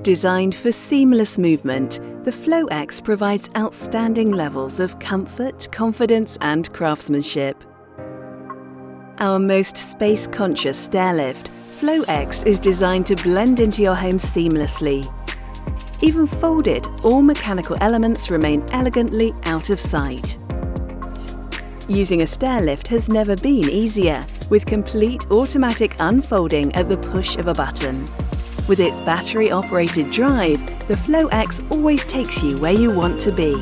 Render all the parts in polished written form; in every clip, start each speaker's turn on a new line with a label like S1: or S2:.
S1: Designed for seamless movement, the FlowX provides outstanding levels of comfort, confidence and craftsmanship. Our most space-conscious stairlift, FlowX, is designed to blend into your home seamlessly. Even folded, all mechanical elements remain elegantly out of sight. Using a stairlift has never been easier, with complete automatic unfolding at the push of a button. With its battery-operated drive, the FlowX always takes you where you want to be.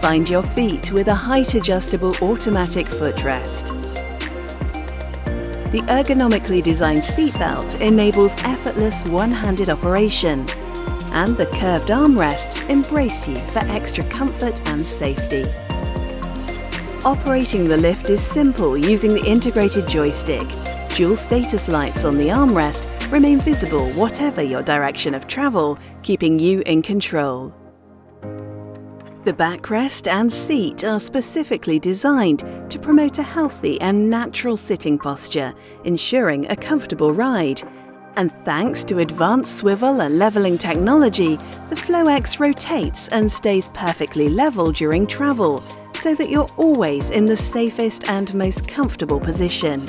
S1: Find your feet with a height-adjustable automatic footrest. The ergonomically designed seatbelt enables effortless one-handed operation, and the curved armrests embrace you for extra comfort and safety. Operating the lift is simple using the integrated joystick. Dual status lights on the armrest remain visible whatever your direction of travel, keeping you in control. The backrest and seat are specifically designed to promote a healthy and natural sitting posture, ensuring a comfortable ride. And thanks to advanced swivel and leveling technology, the FlowX rotates and stays perfectly level during travel, so that you're always in the safest and most comfortable position.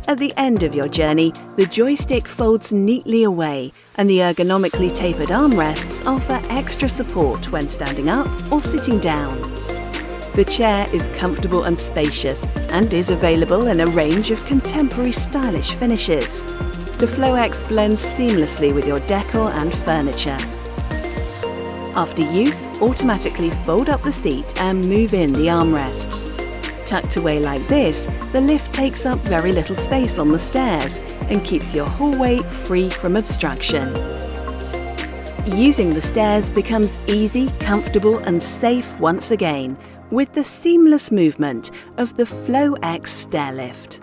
S1: At the end of your journey, the joystick folds neatly away, and the ergonomically tapered armrests offer extra support when standing up or sitting down. The chair is comfortable and spacious and is available in a range of contemporary stylish finishes. The FlowX blends seamlessly with your decor and furniture. After use, automatically fold up the seat and move in the armrests. Tucked away like this, the lift takes up very little space on the stairs and keeps your hallway free from obstruction. Using the stairs becomes easy, comfortable and safe once again with the seamless movement of the FlowX stairlift.